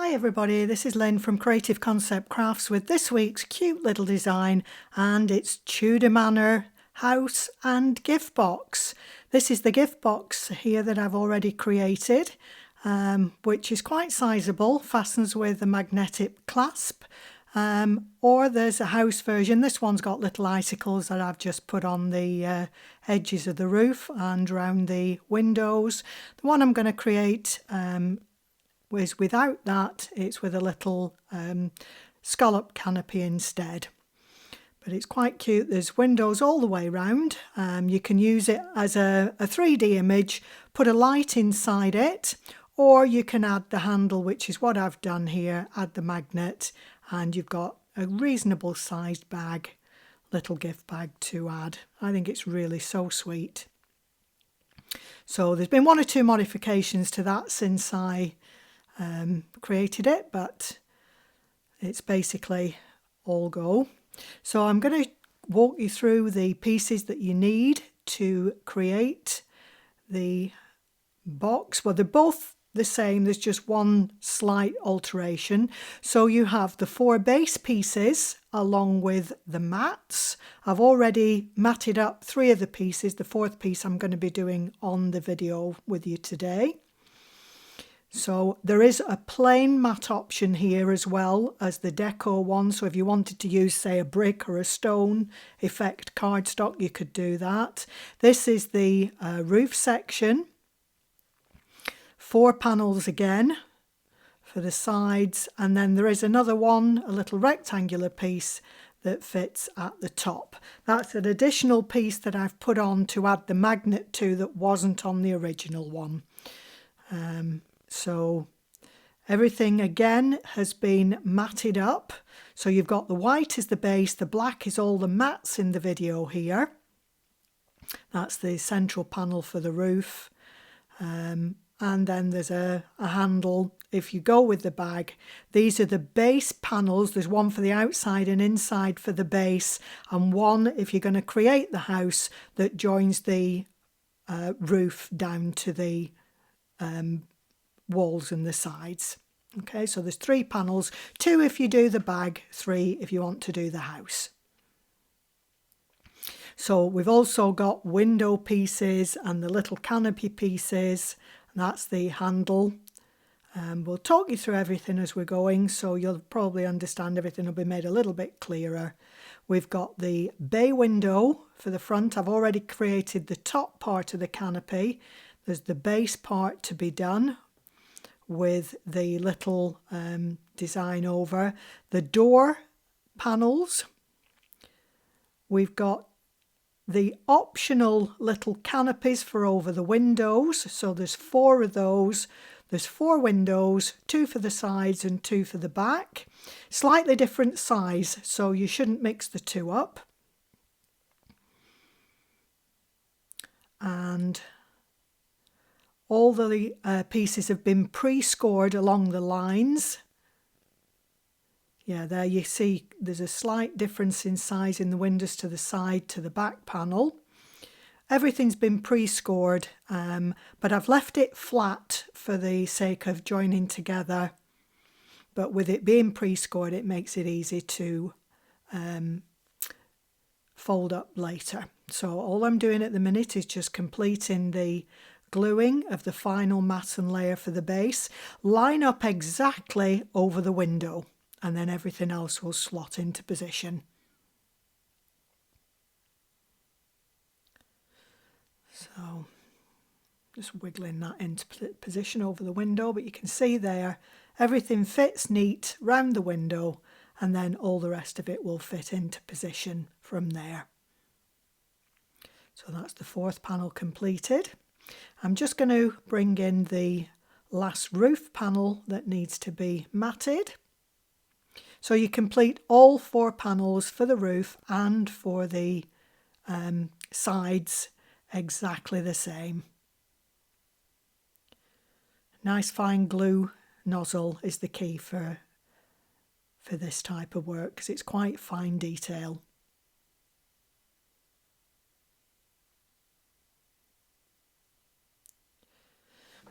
Hi everybody, this is Lynn from Creative Concept Crafts with this week's cute little design, and it's Tudor Manor house and gift box. This is the gift box here that I've already created, which is quite sizable, fastens with a magnetic clasp, or there's a house version. This one's got little icicles that I've just put on the edges of the roof and around the windows. The one I'm going to create is without that. It's with a little scallop canopy instead, but it's quite cute. There's windows all the way round. You can use it as a 3D image, put a light inside it, or you can add the handle, which is what I've done here, add the magnet, and you've got a reasonable sized bag, little gift bag to add. I think it's really so sweet. So there's been one or two modifications to that since I created it, but it's basically all go. So I'm going to walk you through the pieces that you need to create the box. Well, they're both the same, there's just one slight alteration. So you have the 4 base pieces along with the mats. I've already matted up 3 of the pieces. The 4th piece I'm going to be doing on the video with you today. So there is a plain mat option here as well as the deco one. So if you wanted to use, say, a brick or a stone effect cardstock, you could do that. This is the roof section. 4 panels again for the sides, and then there is another one, a little rectangular piece that fits at the top. That's an additional piece that I've put on to add the magnet to that wasn't on the original one. So everything again has been matted up. So you've got the white is the base, the black is all the mats in the video here. That's the central panel for the roof. And then there's a handle if you go with the bag. These are the base panels. There's one for the outside and inside for the base, and one if you're going to create the house that joins the roof down to the walls and the sides. Okay, so there's 3 panels, 2 if you do the bag, 3 if you want to do the house. So we've also got window pieces and the little canopy pieces, and that's the handle. We'll talk you through everything as we're going, so you'll probably understand. Everything will be made a little bit clearer. We've got the bay window for the front. I've already created the top part of the canopy. There's the base part to be done with the little design over. The door panels, we've got the optional little canopies for over the windows. So there's 4 of those. There's 4 windows, 2 for the sides and 2 for the back. Slightly different size, so you shouldn't mix the 2 up. And all the pieces have been pre-scored along the lines. Yeah, there you see there's a slight difference in size in the windows to the side to the back panel. Everything's been pre-scored, but I've left it flat for the sake of joining together. But with it being pre-scored, it makes it easy to fold up later. So all I'm doing at the minute is just completing the gluing of the final mat and layer for the base. Line up exactly over the window, and then everything else will slot into position. So just wiggling that into position over the window, but you can see there everything fits neat round the window, and then all the rest of it will fit into position from there. So that's the 4th panel completed. I'm just going to bring in the last roof panel that needs to be matted. So you complete all 4 panels for the roof and for the sides exactly the same. Nice fine glue nozzle is the key for this type of work, because it's quite fine detail.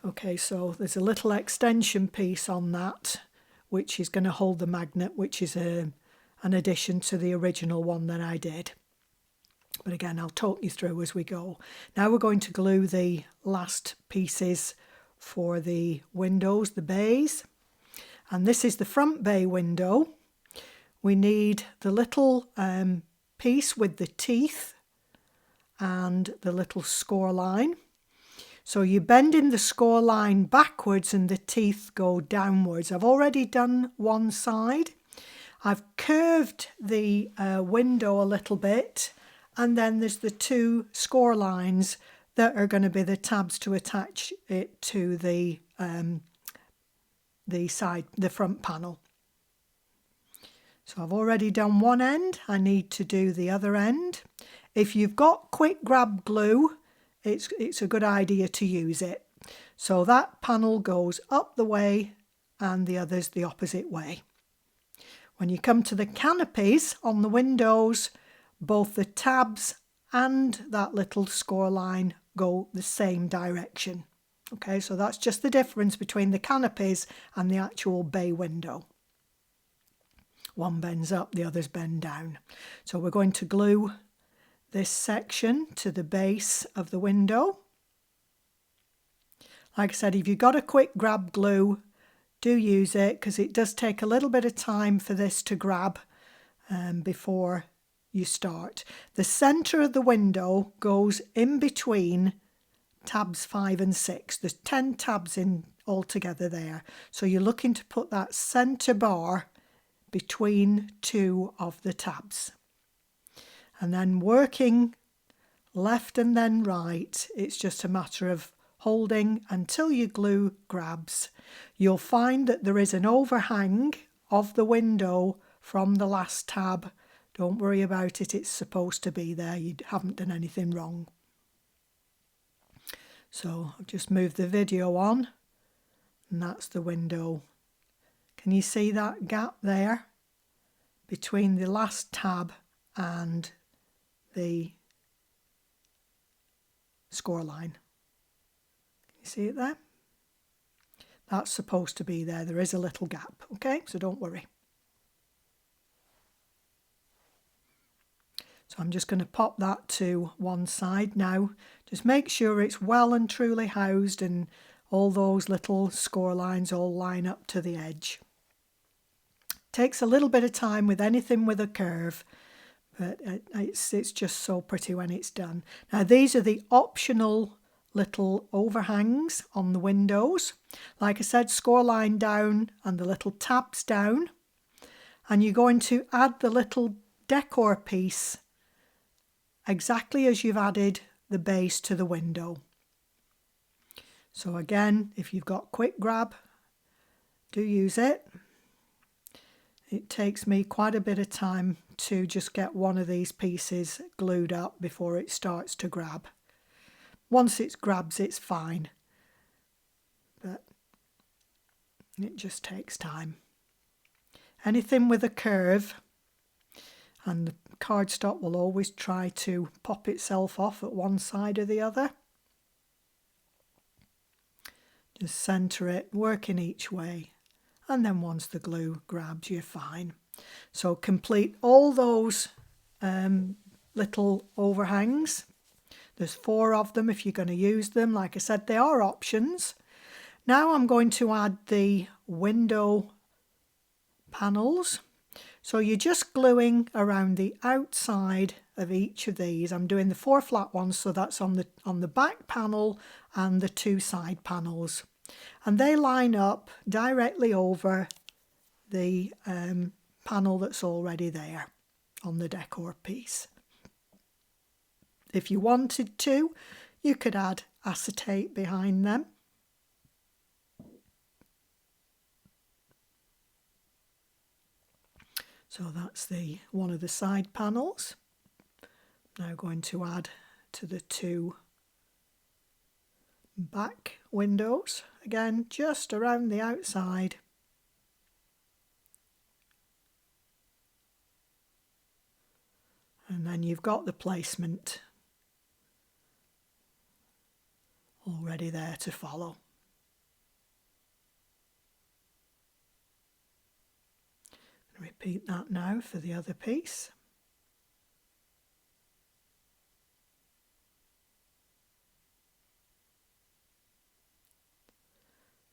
Okay, so there's a little extension piece on that which is going to hold the magnet, which is an addition to the original one that I did. But again, I'll talk you through as we go. Now we're going to glue the last pieces for the windows, the bays. And this is the front bay window. We need the little piece with the teeth and the little score line. So you bend in the score line backwards and the teeth go downwards. I've already done one side. I've curved the window a little bit, and then there's the two score lines that are going to be the tabs to attach it to the front panel. So I've already done one end. I need to do the other end. If you've got quick grab glue, it's a good idea to use it. So that panel goes up the way and the other's the opposite way. When you come to the canopies on the windows, both the tabs and that little score line go the same direction. Okay, so that's just the difference between the canopies and the actual bay window. One bends up, the others bend down. So we're going to glue this section to the base of the window. Like I said, if you've got a quick grab glue, do use it, because it does take a little bit of time for this to grab before you start. The centre of the window goes in between tabs 5 and 6. There's 10 tabs in altogether there. So you're looking to put that centre bar between two of the tabs. And then working left and then right, it's just a matter of holding until your glue grabs. You'll find that there is an overhang of the window from the last tab. Don't worry about it, it's supposed to be there. You haven't done anything wrong. So I've just moved the video on, and that's the window. Can you see that gap there between the last tab and the score line? Can you see it there? That's supposed to be there. There is a little gap, okay? So don't worry. So I'm just going to pop that to one side now. Just make sure it's well and truly housed and all those little score lines all line up to the edge. Takes a little bit of time with anything with a curve, but it's just so pretty when it's done. Now these are the optional little overhangs on the windows. Like I said, score line down and the little tabs down. And you're going to add the little decor piece exactly as you've added the base to the window. So again, if you've got quick grab, do use it. It takes me quite a bit of time to just get one of these pieces glued up before it starts to grab. Once it grabs, it's fine, but it just takes time. Anything with a curve, and the cardstock will always try to pop itself off at one side or the other. Just centre it, working each way, and then once the glue grabs, you're fine. So complete all those little overhangs. There's 4 of them if you're going to use them. Like I said, they are options. Now I'm going to add the window panels. So you're just gluing around the outside of each of these. I'm doing the 4 flat ones, so that's on the back panel and the 2 side panels. And they line up directly over the panel that's already there on the decor piece. If you wanted to, you could add acetate behind them. So that's one of the side panels. Now going to add to the 2 back windows, again just around the outside. And then you've got the placement already there to follow. Repeat that now for the other piece.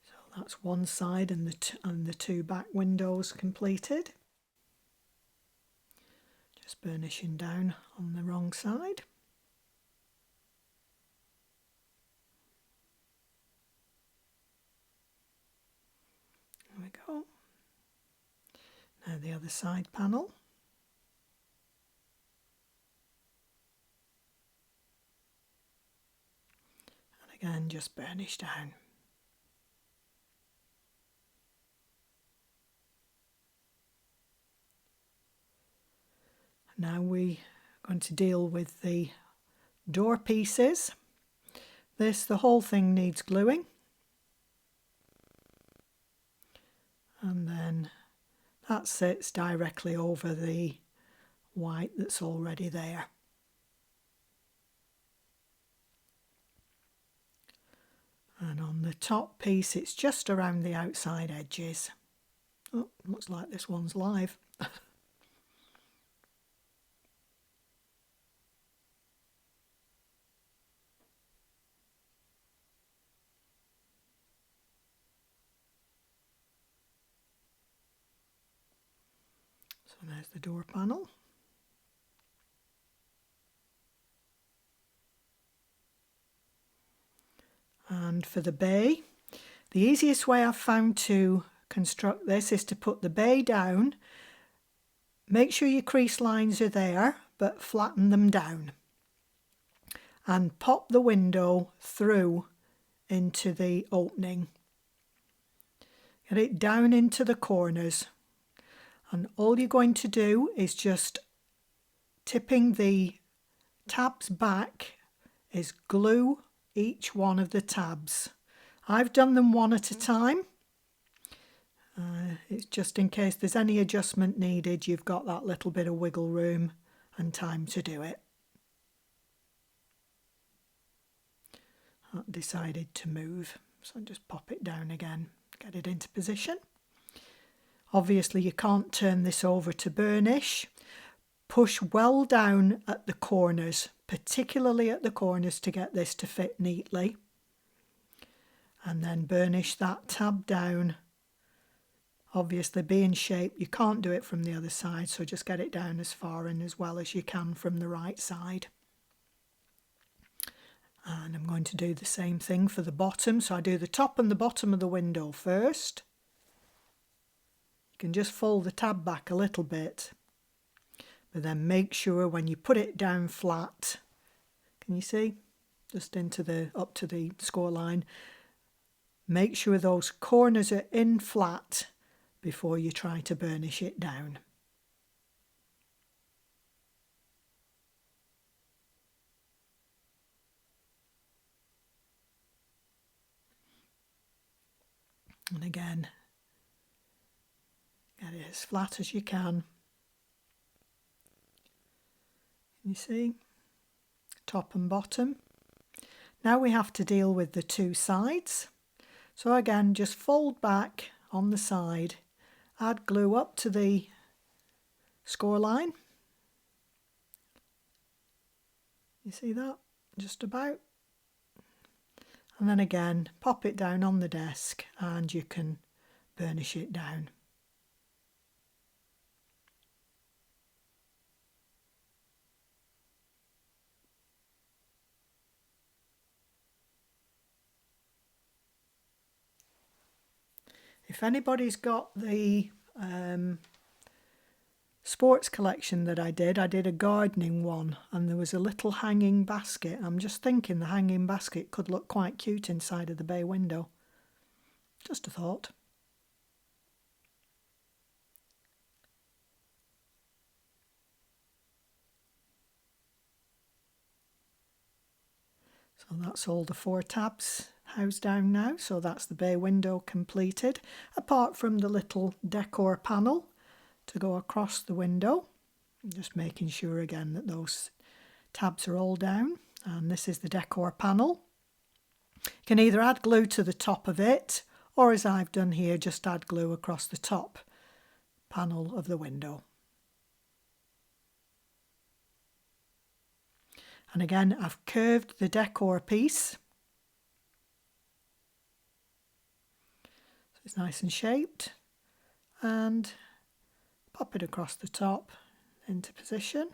So that's one side and the two back windows completed. Just burnishing down on the wrong side. There we go. Now the other side panel. And again, just burnish down. Now we're going to deal with the door pieces. The whole thing needs gluing. And then that sits directly over the white that's already there. And on the top piece, it's just around the outside edges. Oh, looks like this one's live. So there's the door panel. And for the bay, the easiest way I've found to construct this is to put the bay down. Make sure your crease lines are there, but flatten them down. And pop the window through into the opening. Get it down into the corners. And all you're going to do is just tipping the tabs back is glue each one of the tabs. I've done them one at a time. It's just in case there's any adjustment needed, you've got that little bit of wiggle room and time to do it. That decided to move, so just pop it down again, get it into position. Obviously you can't turn this over to burnish. Push well down at the corners, particularly at the corners, to get this to fit neatly. And then burnish that tab down. Obviously being shaped, you can't do it from the other side, so just get it down as far and as well as you can from the right side. And I'm going to do the same thing for the bottom, so I do the top and the bottom of the window first. You can just fold the tab back a little bit, but then make sure when you put it down flat, can you see, just up to the score line, make sure those corners are in flat before you try to burnish it down. And again, get it as flat as you can. You see, top and bottom. Now we have to deal with the two sides. So again, just fold back on the side, add glue up to the score line. You see that? Just about. And then again, pop it down on the desk and you can burnish it down. If anybody's got the sports collection that I did a gardening one, and there was a little hanging basket. I'm just thinking the hanging basket could look quite cute inside of the bay window. Just a thought. So that's all the 4 tabs housed down now, so that's the bay window completed, apart from the little decor panel to go across the window. Just making sure again that those tabs are all down, and this is the decor panel. You can either add glue to the top of it, or as I've done here, just add glue across the top panel of the window. And again, I've curved the decor piece. So it's nice and shaped. And pop it across the top into position.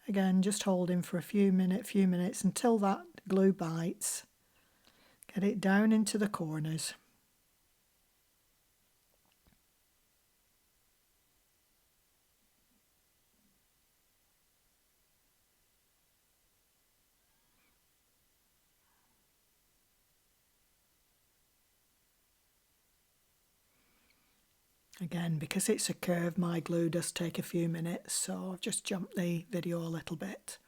Again, just holding for a few minutes until that glue bites. Get it down into the corners. Again, because it's a curve, my glue does take a few minutes, so I've just jumped the video a little bit.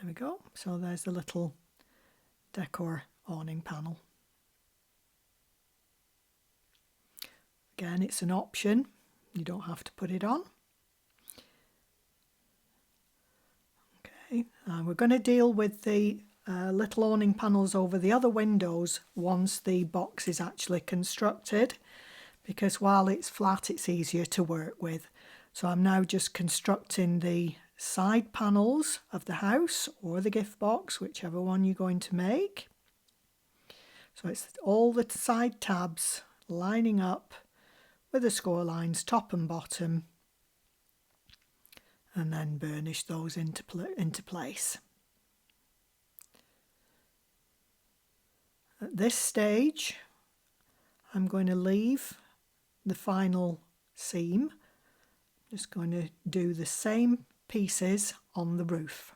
There we go. So there's the little decor awning panel. Again, it's an option. You don't have to put it on. Okay, we're going to deal with the little awning panels over the other windows once the box is actually constructed, because while it's flat, it's easier to work with. So I'm now just constructing the side panels of the house or the gift box, whichever one you're going to make. So it's all the side tabs lining up with the score lines top and bottom, and then burnish those into place. At this stage, I'm going to leave the final seam. Just going to do the same pieces on the roof.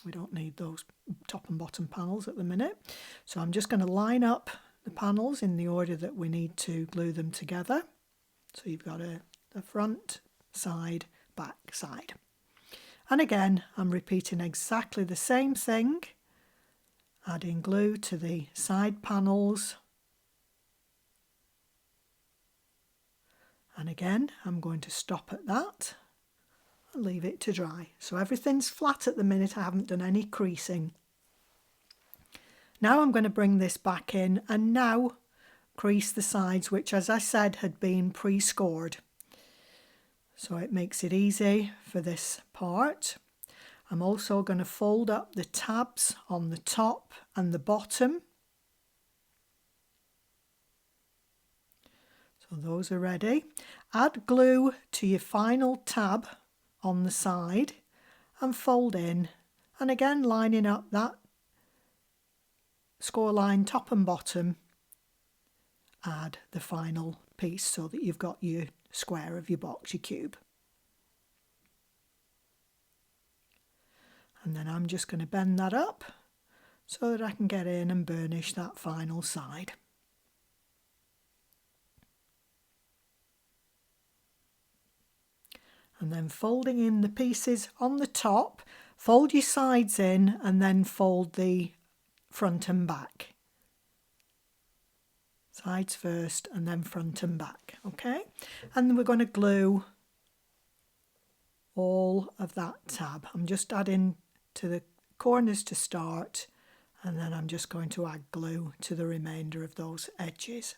We don't need those top and bottom panels at the minute. So I'm just going to line up the panels in the order that we need to glue them together. So you've got a front, side, back, side. And again, I'm repeating exactly the same thing, adding glue to the side panels. And again, I'm going to stop at that and leave it to dry. So everything's flat at the minute. I haven't done any creasing. Now I'm going to bring this back in and now crease the sides, which, as I said, had been pre-scored. So it makes it easy for this part. I'm also going to fold up the tabs on the top and the bottom. So those are ready. Add glue to your final tab on the side and fold in, and again lining up that score line top and bottom. Add the final piece so that you've got your square of your box, your cube. And then I'm just going to bend that up so that I can get in and burnish that final side. And then folding in the pieces on the top, fold your sides in and then fold the front and back. Sides first and then front and back, okay? And then we're going to glue all of that tab. I'm just adding to the corners to start, and then I'm just going to add glue to the remainder of those edges.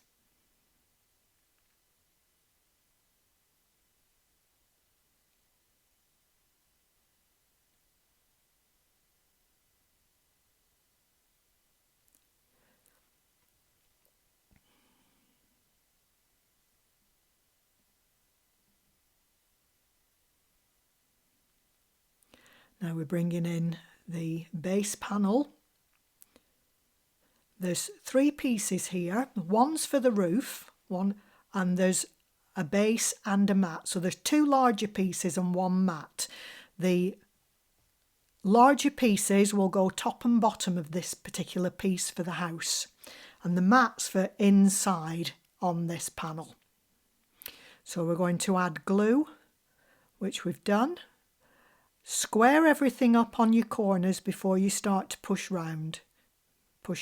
Now we're bringing in the base panel. There's 3 pieces here. One's for the roof, and there's a base and a mat. So there's 2 larger pieces and 1 mat. The larger pieces will go top and bottom of this particular piece for the house, and the mat's for inside on this panel. So we're going to add glue, which we've done. Square everything up on your corners before you start to push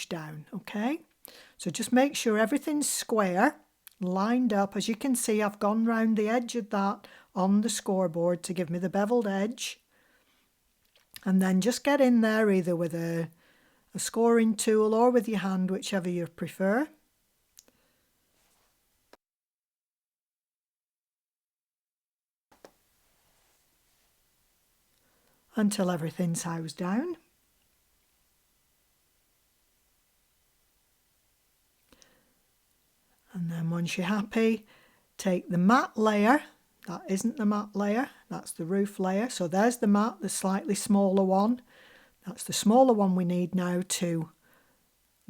down, okay? So just make sure everything's square, lined up. As you can see, I've gone round the edge of that on the scoreboard to give me the beveled edge. And then just get in there either with a scoring tool or with your hand, whichever you prefer. Until everything's housed down. And then once you're happy, take the mat layer. That isn't the mat layer, that's the roof layer. So there's the mat, the slightly smaller one. That's the smaller one we need now to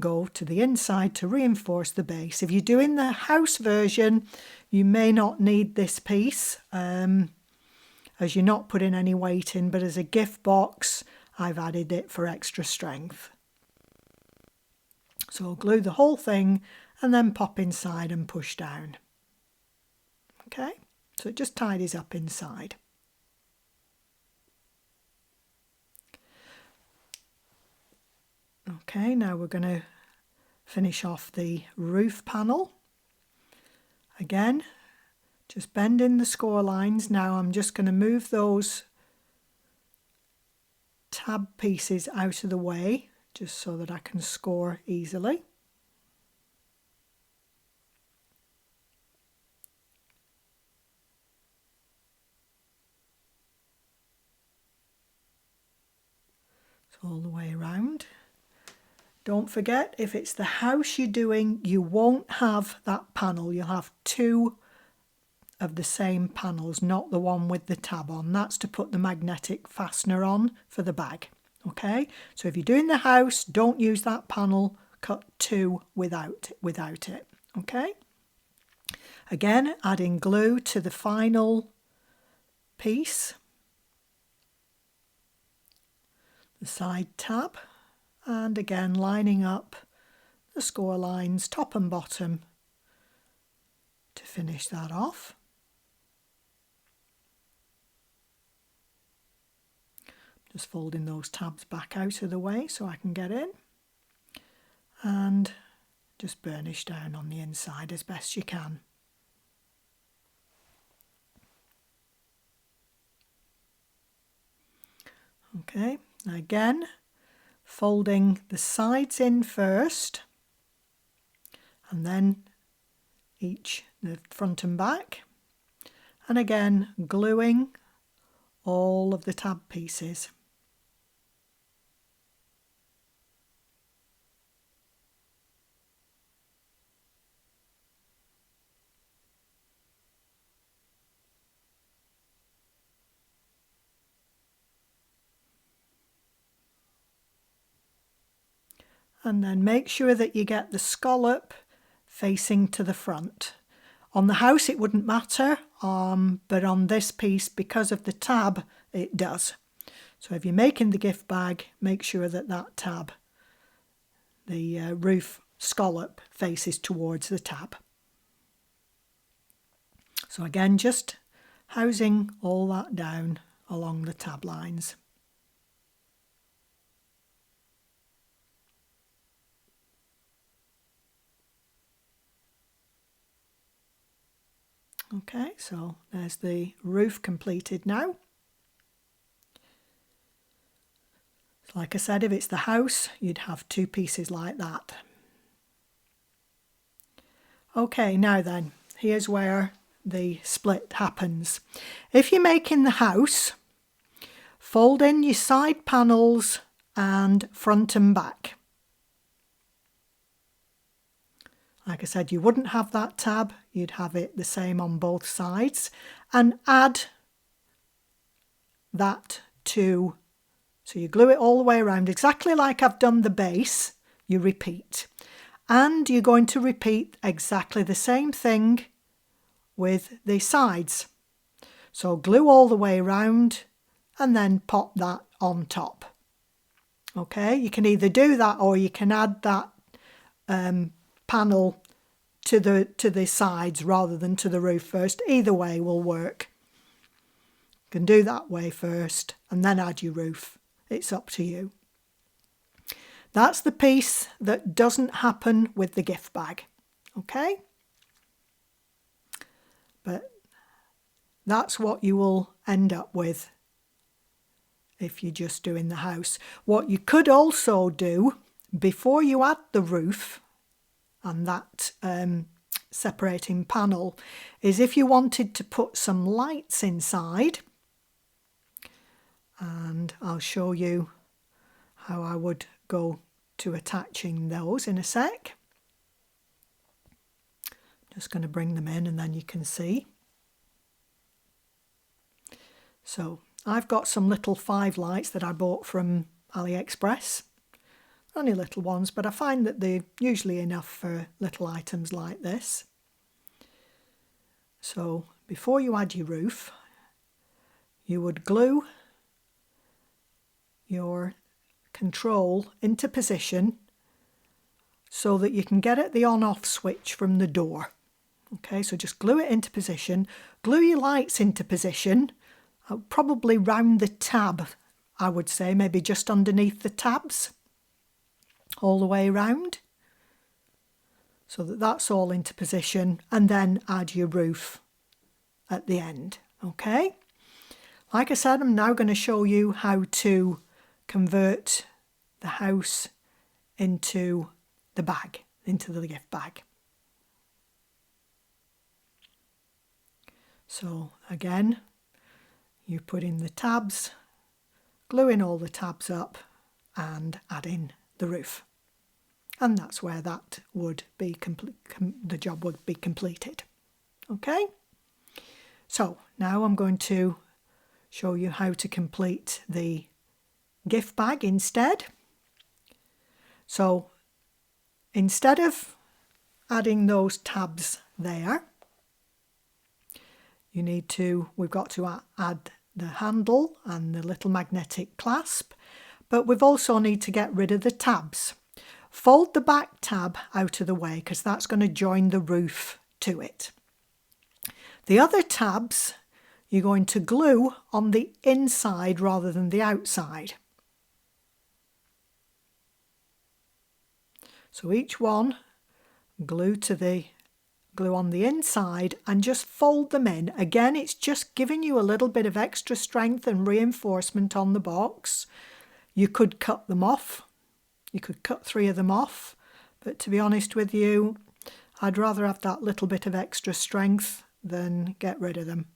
go to the inside to reinforce the base. If you're doing the house version, you may not need this piece as you're not putting any weight in, but as a gift box, I've added it for extra strength. So I'll glue the whole thing and then pop inside and push down. Okay, so it just tidies up inside. Okay, now we're going to finish off the roof panel. Again, just bend in the score lines. Now I'm just going to move those tab pieces out of the way, just so that I can score easily. So all the way around. Don't forget, if it's the house you're doing, you won't have that panel. You'll have two of the same panels, not the one with the tab on. That's to put the magnetic fastener on for the bag. Okay, so if you're doing the house, don't use that panel. Cut two without it. Okay. Again, adding glue to the final piece, the side tab. And again, lining up the score lines, top and bottom, to finish that off. Just folding those tabs back out of the way so I can get in. And just burnish down on the inside as best you can. Okay, again, folding the sides in first, and then each, the front and back, and again gluing all of the tab pieces. And then make sure that you get the scallop facing to the front. On the house it wouldn't matter, but on this piece, because of the tab, it does. So if you're making the gift bag, make sure that that tab, the roof scallop, faces towards the tab. So again, just housing all that down along the tab lines. Okay, so there's the roof completed now. Like I said, if it's the house, you'd have two pieces like that. Okay, now then, here's where the split happens. If you're making the house, fold in your side panels and front and back. Like I said, you wouldn't have that tab, you'd have it the same on both sides, and add that to, so you glue it all the way around, exactly like I've done the base, you repeat. And you're going to repeat exactly the same thing with the sides. So glue all the way around and then pop that on top. Okay, you can either do that or you can add that panel to the sides rather than to the roof first. Either way will work. You can do that way first and then add your roof. It's up to you. That's the piece that doesn't happen with the gift bag. Okay? But that's what you will end up with if you're just doing the house. What you could also do before you add the roof and that separating panel is if you wanted to put some lights inside, and I'll show you how I would go to attaching those in a sec. Just going to bring them in and then you can see. So I've got some little 5 lights that I bought from AliExpress. Only little ones, but I find that they're usually enough for little items like this. So before you add your roof, you would glue your control into position so that you can get at the on-off switch from the door. Okay, so just glue it into position. Glue your lights into position, probably round the tab, I would say, maybe just underneath the tabs, all the way around, so that that's all into position, and then add your roof at the end. Okay, like I said, I'm now going to show you how to convert the house into the bag, into the gift bag. So again, you put in the tabs, gluing all the tabs up and adding the roof. And that's where that would be the job would be completed. Okay? So now I'm going to show you how to complete the gift bag instead. So instead of adding those tabs there, we've got to add the handle and the little magnetic clasp, but we've also need to get rid of the tabs. Fold the back tab out of the way because that's going to join the roof to it. The other tabs you're going to glue on the inside rather than the outside. So each one glue on the inside and just fold them in. Again, it's just giving you a little bit of extra strength and reinforcement on the box. You could cut them off. You could cut 3 of them off, but to be honest with you, I'd rather have that little bit of extra strength than get rid of them.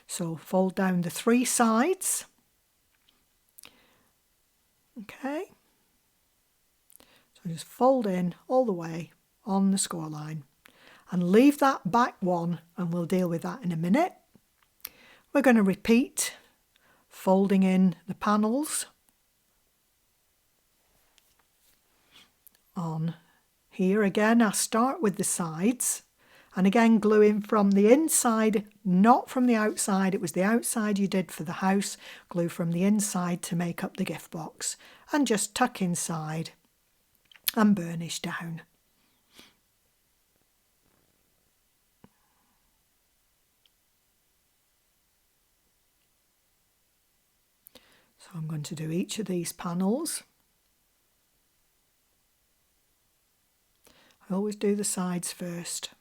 So fold down the 3 sides. Okay. So just fold in all the way on the score line. And leave that back one, and we'll deal with that in a minute. We're going to repeat folding in the panels on here. Again, I start with the sides, and again gluing from the inside, not from the outside. It was the outside you did for the house. Glue from the inside to make up the gift box, and just tuck inside and burnish down. So I'm going to do each of these panels. I always do the sides first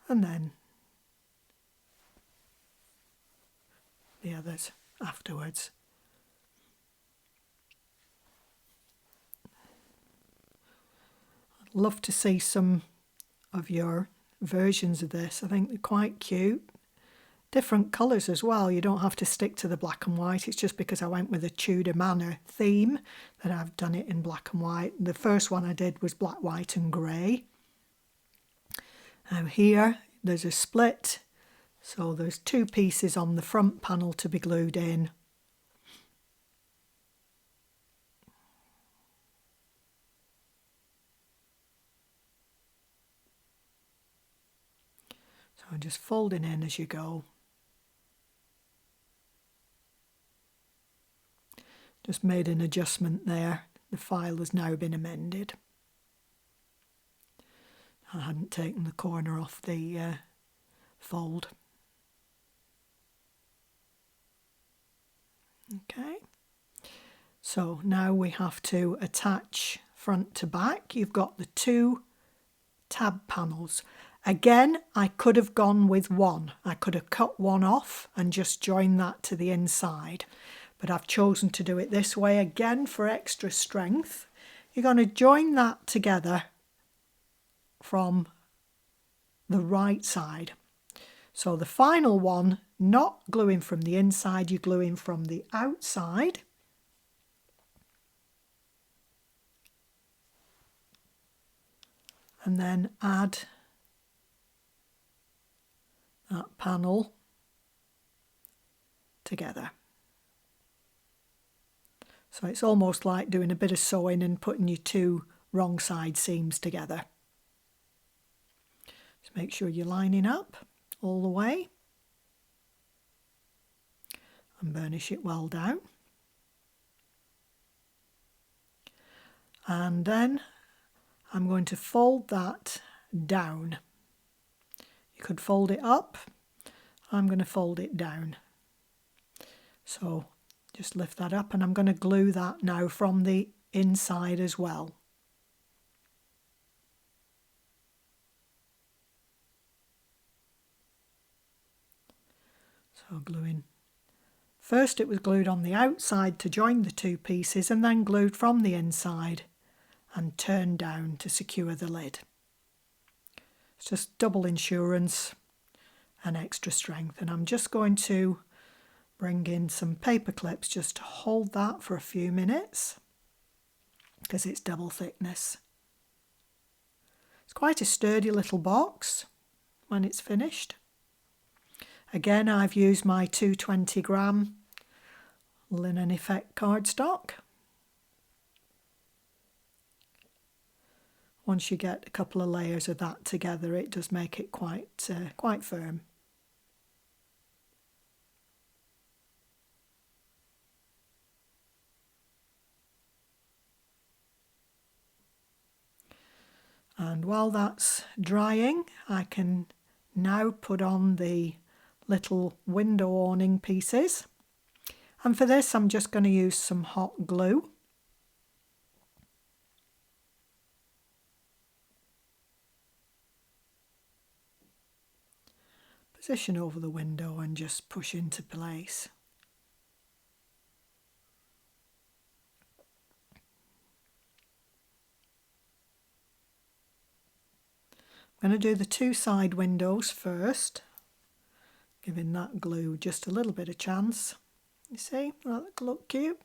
and then the others afterwards. I'd love to see some of your versions of this. I think they're quite cute. Different colours as well. You don't have to stick to the black and white. It's just because I went with a Tudor Manor theme that I've done it in black and white. The first one I did was black, white and grey. Now here there's a split, so there's 2 pieces on the front panel to be glued in. So I'm just folding in as you go. Just made an adjustment there. The file has now been amended. I hadn't taken the corner off the fold. Okay. So now we have to attach front to back. You've got the 2 tab panels. Again, I could have gone with one. I could have cut one off and just joined that to the inside. but I've chosen to do it this way again for extra strength. You're going to join that together from the right side. So the final one, not gluing from the inside, you're gluing from the outside. And then add that panel together. So it's almost like doing a bit of sewing and putting your two wrong side seams together. Just make sure you're lining up all the way and burnish it well down. And then I'm going to fold that down. You could fold it up. I'm going to fold it down. So just lift that up, and I'm going to glue that now from the inside as well. So gluing. First it was glued on the outside to join the two pieces, and then glued from the inside and turned down to secure the lid. It's just double insurance and extra strength. And I'm just going to bring in some paper clips just to hold that for a few minutes because it's double thickness. It's quite a sturdy little box when it's finished. Again, I've used my 220-gram linen effect cardstock. Once you get a couple of layers of that together, it does make it quite firm. And while that's drying, I can now put on the little window awning pieces. And for this, I'm just going to use some hot glue. Position over the window and just push into place. I'm going to do the two side windows first, giving that glue just a little bit of chance. You see, that look cute.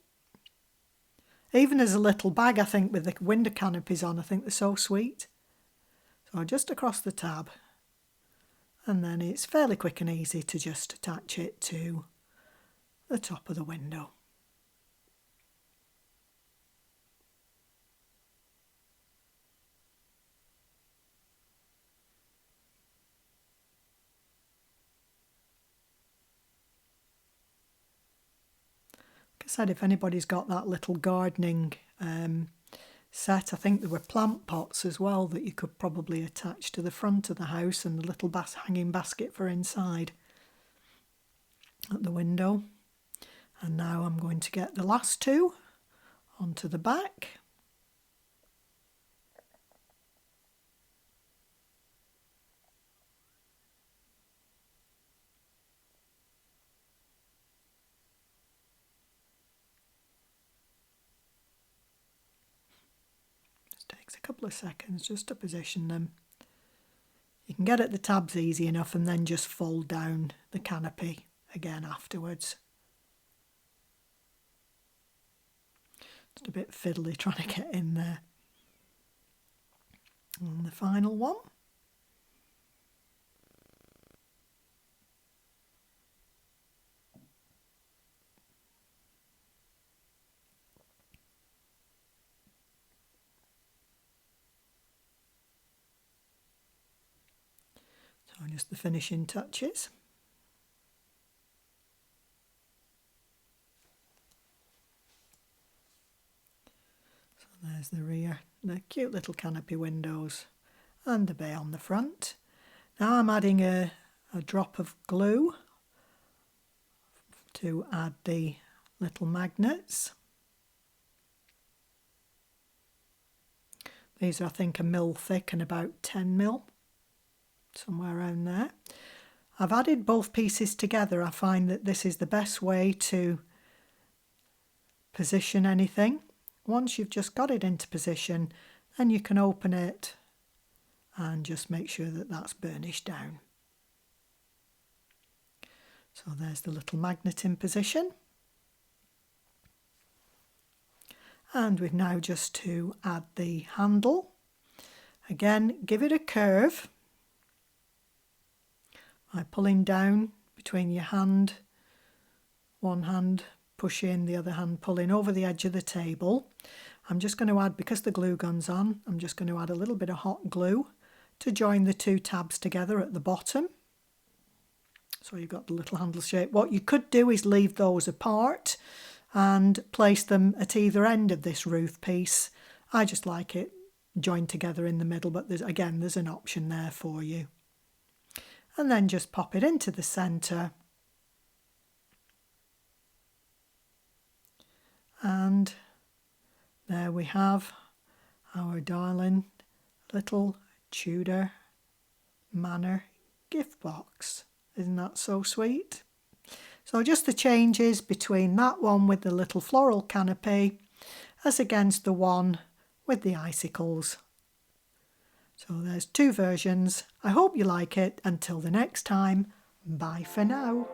Even as a little bag, I think, with the window canopies on, I think they're so sweet. So just across the tab. And then it's fairly quick and easy to just attach it to the top of the window. Like I said, if anybody's got that little gardening set, I think there were plant pots as well that you could probably attach to the front of the house, and the little hanging basket for inside at the window. And now I'm going to get the last two onto the back. Takes a couple of seconds just to position them. You can get at the tabs easy enough and then just fold down the canopy again afterwards. Just a bit fiddly trying to get in there. And the final one. So just the finishing touches. So there's the rear, the cute little canopy windows and the bay on the front. Now I'm adding a drop of glue to add the little magnets. These are, I think, 1 mil thick and about 10 mil. Somewhere around there. I've added both pieces together. I find that this is the best way to position anything. Once you've just got it into position, then you can open it and just make sure that that's burnished down. So there's the little magnet in position. And we've now just to add the handle. Again, give it a curve by pulling down between your hand, one hand push in, the other hand pulling over the edge of the table. I'm just going to add, because the glue gun's on, I'm just going to add a little bit of hot glue to join the two tabs together at the bottom. So you've got the little handle shape. What you could do is leave those apart and place them at either end of this roof piece. I just like it joined together in the middle, but there's an option there for you. And then just pop it into the centre. And there we have our darling little Tudor Manor gift box. Isn't that so sweet? So just the changes between that one with the little floral canopy as against the one with the icicles. So there's two versions. I hope you like it. Until the next time, bye for now.